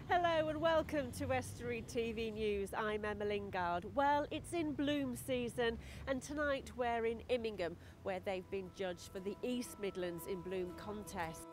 Hello and welcome to Estuary TV News. I'm Emma Lingard. Well, it's in bloom season and tonight we're in Immingham where they've been judged for the East Midlands in Bloom contest.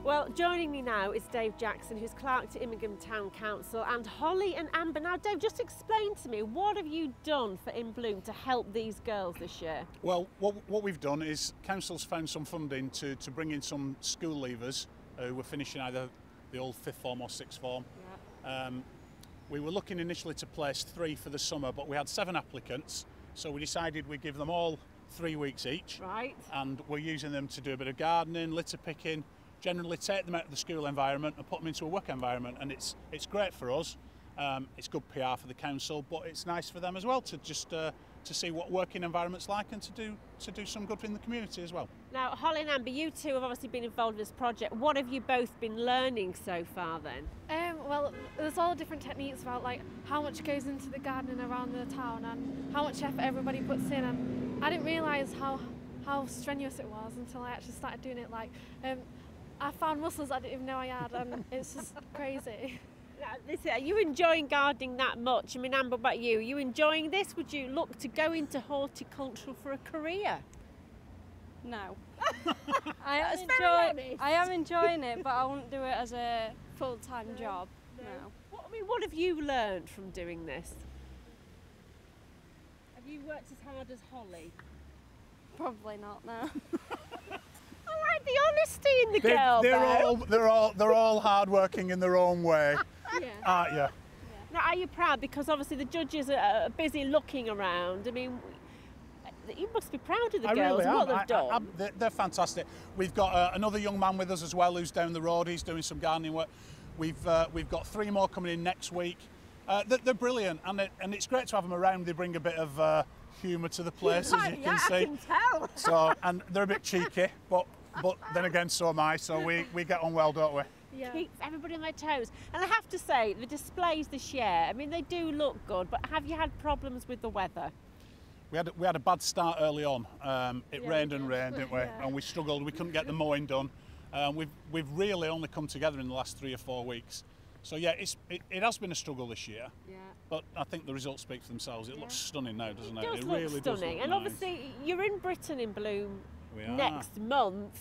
Well, joining me now is Dave Jackson, who's clerk to Immingham Town Council, and Holly and Amber. Now, Dave, just explain to me, what have you done for In Bloom to help these girls this year? Well, what we've done is Council's found some funding to bring in some school leavers who were finishing either the old fifth form or sixth form. Yeah. We were looking initially to place 3 for the summer, but we had 7 applicants, so we decided we'd give them all 3 weeks each. Right. And we're using them to do a bit of gardening, litter picking, generally take them out of the school environment and put them into a work environment, and it's great for us. It's good PR for the council, but it's nice for them as well to just to see what working environment's like and to do some good in the community as well. Now, Holly and Amber, you two have obviously been involved in this project. What have you both been learning so far then? Well, there's all different techniques about like how much goes into the gardening around the town and how much effort everybody puts in, and I didn't realise how strenuous it was until I actually started doing it. Like, I found muscles I didn't even know I had, and it's just crazy. Are you enjoying gardening that much? I mean, Amber, what about you? Are you enjoying this? Would you look to go into horticulture for a career? No. I am enjoying it, but I wouldn't do it as a full-time job. No. What have you learned from doing this? Have you worked as hard as Holly? Probably not, no. I like the honesty in the girl. They're all hard working in their own way, yeah. Aren't you? Yeah. Now, are you proud? Because obviously the judges are busy looking around. I mean, you must be proud of the girls and what they've done. They're fantastic. We've got another young man with us as well who's down the road. He's doing some gardening work. We've got 3 more coming in next week. They're brilliant, and it's great to have them around. They bring a bit of humour to the place, as you can see. I can tell. So, and they're a bit cheeky, but then again, so am I. So we get on well, don't we? Yeah. Keeps everybody on their toes. And I have to say, the displays this year, I mean, they do look good, but have you had problems with the weather? We had a bad start early on. It rained and rained, didn't we? Yeah. And we struggled. We couldn't get the mowing done. We've really only come together in the last 3 or 4 weeks. So yeah, it has been a struggle this year. Yeah. But I think the results speak for themselves. It looks stunning now, doesn't it? It really does look and nice. Obviously, you're in Britain in Bloom next month.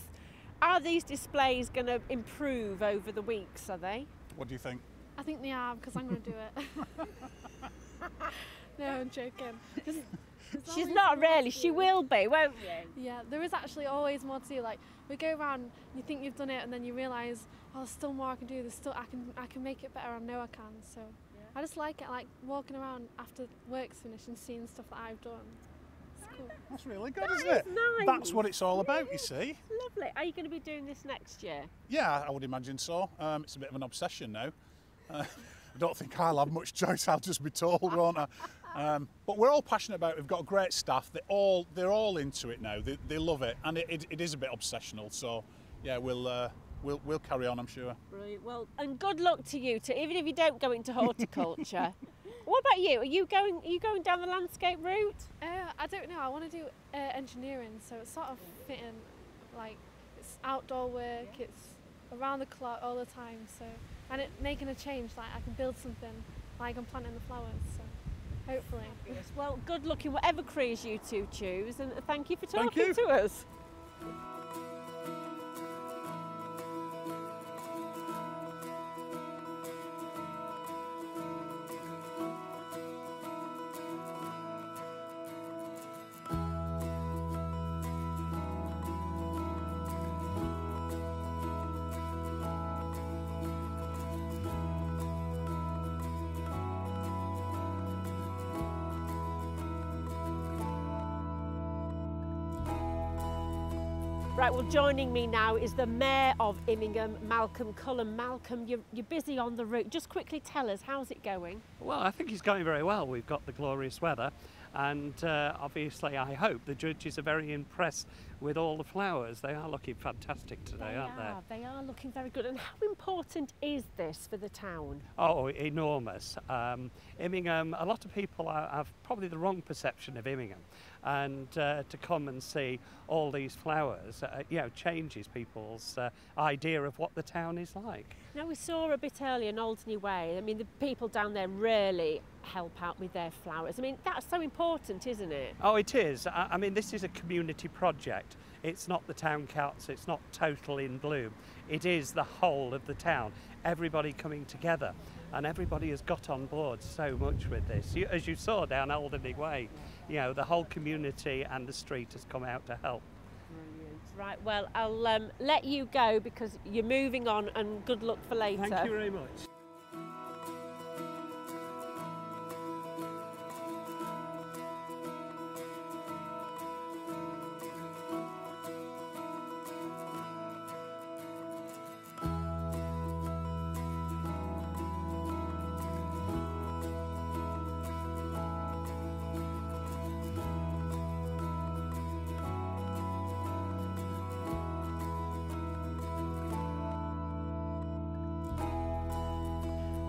Are these displays going to improve over the weeks, are they? What do you think? I think they are, because I'm going to do it. No, I'm joking. She's not really, she will be, won't you? Yeah, there is actually always more to do. Like, we go around, you think you've done it, and then you realise, oh, there's still more I can do. There's still I can make it better. I know I can. So yeah. I just like it. I like walking around after work's finished and seeing stuff that I've done. It's cool. That's really good, isn't it? Nice. That's what it's all about, you see. Lovely. Are you going to be doing this next year? Yeah, I would imagine so. It's a bit of an obsession now. I don't think I'll have much choice. I'll just be told, won't I? But we're all passionate about it. We've got great staff. They're all into it now. They love it, and it is a bit obsessional. So yeah, we'll carry on, I'm sure. Brilliant. Well, and good luck to you too, even if you don't go into horticulture. What about you? Are you going down the landscape route? I don't know. I want to do engineering, so it's sort of fitting, like it's outdoor work, it's around the clock all the time. So and it making a change, like I can build something, like I'm planting the flowers. So hopefully. Well, good luck in whatever careers you two choose, and thank you for talking Thank you. to us. Right, well, joining me now is the Mayor of Immingham, Malcolm Cullen. Malcolm, you're busy on the route. Just quickly tell us, how's it going? Well, I think it's going very well. We've got the glorious weather, and obviously I hope the judges are very impressed with all the flowers. They are looking fantastic today, aren't they? They are looking very good. And how important is this for the town? Oh, enormous. Immingham, a lot of people have probably the wrong perception of Immingham, and to come and see all these flowers, changes people's idea of what the town is like. Now, we saw a bit earlier in Alderney Way. I mean, the people down there really help out with their flowers. I mean, that's so important, isn't it? Oh, it is. I mean, this is a community project. It's not the town council, it's not total in bloom. It is the whole of the town, everybody coming together, and everybody has got on board so much with this. As you saw down Alderney Way, the whole community and the street has come out to help. Brilliant. Right, well, I'll let you go because you're moving on, and good luck for later. Thank you very much.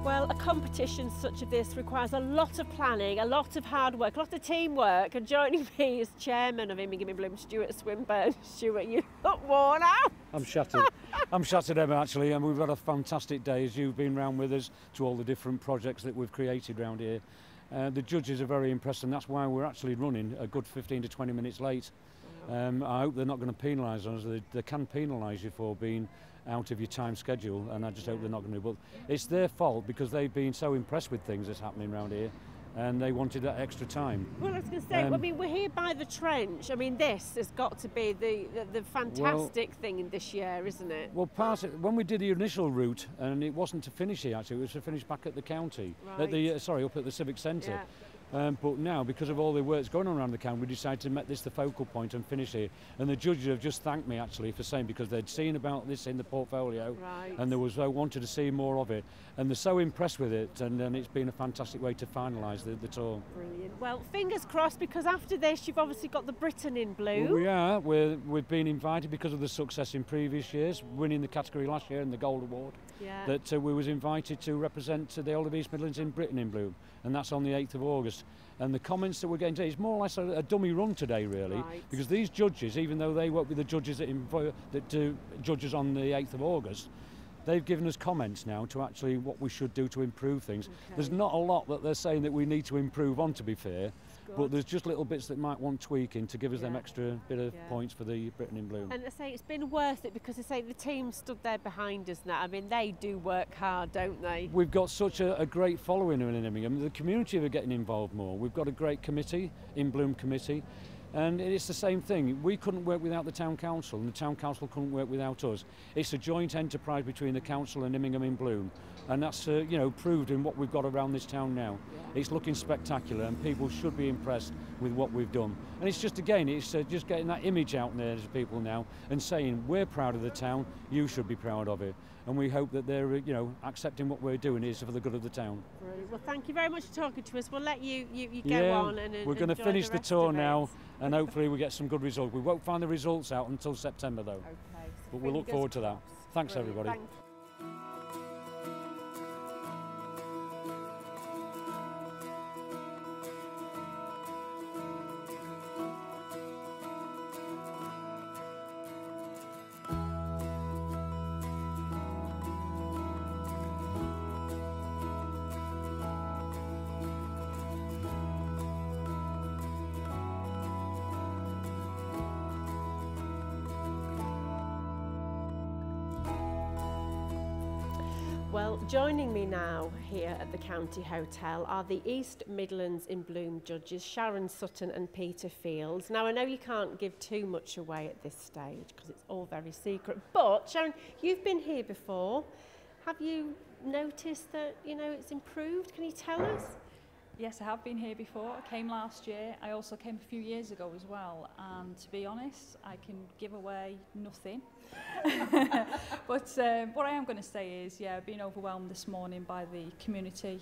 Well, a competition such as this requires a lot of planning, a lot of hard work, a lot of teamwork, and joining me is Chairman of Immingham in Bloom, Stuart Swinburne. Stuart, you look worn out. I'm shattered. I'm shattered, Emma, actually, and we've had a fantastic day as you've been round with us to all the different projects that we've created round here. The judges are very impressed, and that's why we're actually running a good 15 to 20 minutes late. I hope they're not going to penalise us. They can penalise you for being out of your time schedule, and I just hope they're not going to. But it's their fault because they've been so impressed with things that's happening around here, and they wanted that extra time. Well, I was going to say, I mean, we're here by the trench. I mean, this has got to be the fantastic thing in this year, isn't it? Well, when we did the initial route, and it wasn't to finish here actually, it was to finish back at the county, right. Up at the Civic Centre. Yeah. But now, because of all the work that's going on around the county, we decided to make this the focal point and finish here. And the judges have just thanked me actually for saying, because they'd seen about this in the portfolio, right. and they wanted to see more of it. And they're so impressed with it, and it's been a fantastic way to finalise the tour. Brilliant. Well, fingers crossed, because after this you've obviously got the Britain in Bloom. Well, we are. We've been invited because of the success in previous years, winning the category last year and the Gold Award. Yeah. That we was invited to represent the whole of East Midlands in Britain in Bloom, and that's on the 8th of August. And the comments that we're getting today, it's more or less a dummy run today, really, right. because these judges, even though they work with the judges that do judges on the 8th of August, they've given us comments now to actually what we should do to improve things. Okay. There's not a lot that they're saying that we need to improve on, to be fair, but there's just little bits that might want tweaking to give us them extra bit of points for the Britain in Bloom. And I say it's been worth it because I say the team stood there behind us now. I mean, they do work hard, don't they? We've got such a great following in Immingham. The community are getting involved more. We've got a great committee, in Bloom committee. And it's the same thing. We couldn't work without the town council, and the town council couldn't work without us. It's a joint enterprise between the council and Immingham in Bloom, and that's proved in what we've got around this town now. It's looking spectacular, and people should be impressed with what we've done. And it's just just getting that image out there to people now and saying we're proud of the town, you should be proud of it. And we hope that they're accepting what we're doing is for the good of the town. Brilliant. Well, thank you very much for talking to us. We'll let you go on and we're going to enjoy finish the rest tour of it. now, and hopefully we get some good results. We won't find the results out until September though. Okay. But we'll look forward to that. Thanks Brilliant. everybody. Thanks. Well, joining me now here at the County Hotel are the East Midlands in Bloom judges, Sharon Sutton and Peter Fields. Now, I know you can't give too much away at this stage because it's all very secret, but Sharon, you've been here before. Have you noticed that, it's improved? Can you tell us? Yes, I have been here before. I came last year. I also came a few years ago as well. And to be honest, I can give away nothing. But what I am going to say is, I've been overwhelmed this morning by the community.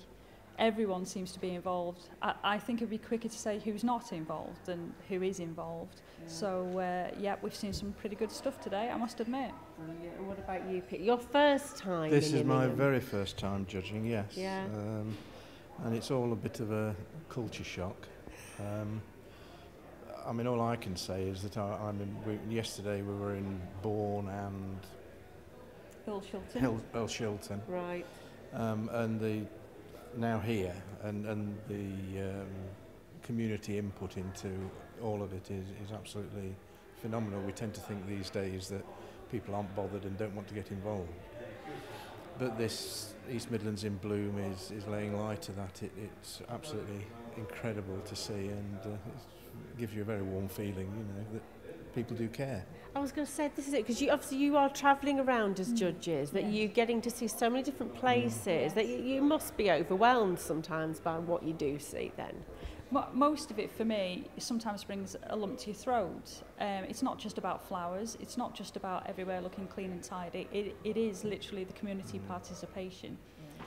Everyone seems to be involved. I think it'd be quicker to say who's not involved than who is involved. Yeah. So, we've seen some pretty good stuff today, I must admit. Brilliant. And what about you, Pete? Your first time This in is my Immingham? very first time judging, yes. Yeah. And it's all a bit of a culture shock. All I can say is that yesterday we were in Bourne and Earl Shilton. Right. And now here, and the community input into all of it is absolutely phenomenal. We tend to think these days that people aren't bothered and don't want to get involved. But this East Midlands in Bloom is laying light to that. It's absolutely incredible to see, and it gives you a very warm feeling, that people do care. I was going to say, this is it, because you are travelling around as judges, that you're getting to see so many different places, that you must be overwhelmed sometimes by what you do see then. Most of it for me sometimes brings a lump to your throat. It's not just about flowers, it's not just about everywhere looking clean and tidy, it is literally the community participation.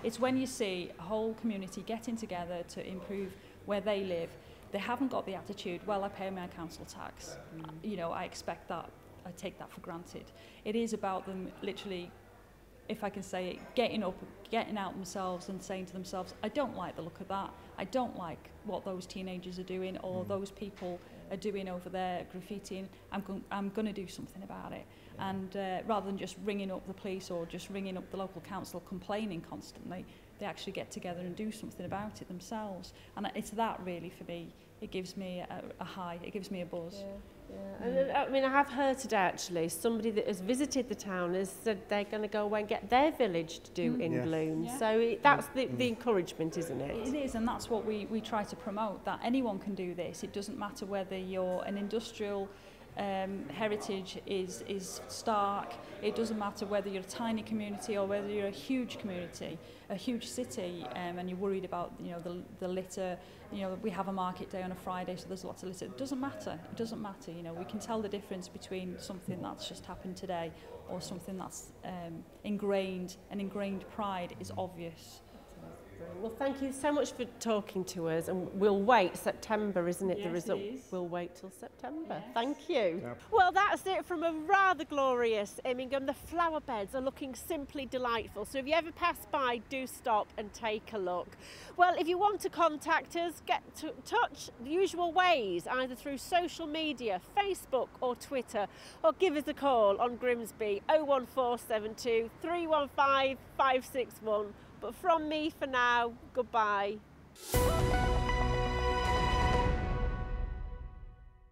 It's when you see a whole community getting together to improve where they live. They haven't got the attitude, well, I pay my council tax, I expect that, I take that for granted. It is about them literally, if I can say it, getting up, getting out themselves and saying to themselves, I don't like the look of that, I don't like what those teenagers are doing or those people are doing over there graffitiing, I'm going to do something about it. And rather than just ringing up the police or just ringing up the local council complaining constantly, they actually get together and do something about it themselves. And it's that really for me, it gives me a high, it gives me a buzz. Yeah. And, I have heard today actually, somebody that has visited the town has said they're going to go away and get their village to do in Bloom. Yeah. So that's the encouragement, isn't it? It is, and that's what we try to promote, that anyone can do this. It doesn't matter whether you're an industrial heritage is stark. It doesn't matter whether you're a tiny community or whether you're a huge community, a huge city, and you're worried about the litter. We have a market day on a Friday, so there's lots of litter. It doesn't matter. It doesn't matter. We can tell the difference between something that's just happened today or something that's ingrained. An ingrained pride is obvious. Well, thank you so much for talking to us, and we'll wait. September, isn't it? Yes, the result. it is. We'll wait till September. Yes. Thank you. Yep. Well, that's it from a rather glorious Immingham. The flower beds are looking simply delightful. So if you ever pass by, do stop and take a look. Well, if you want to contact us, get to touch the usual ways, either through social media, Facebook or Twitter, or give us a call on Grimsby 01472 315 561. But from me for now, goodbye.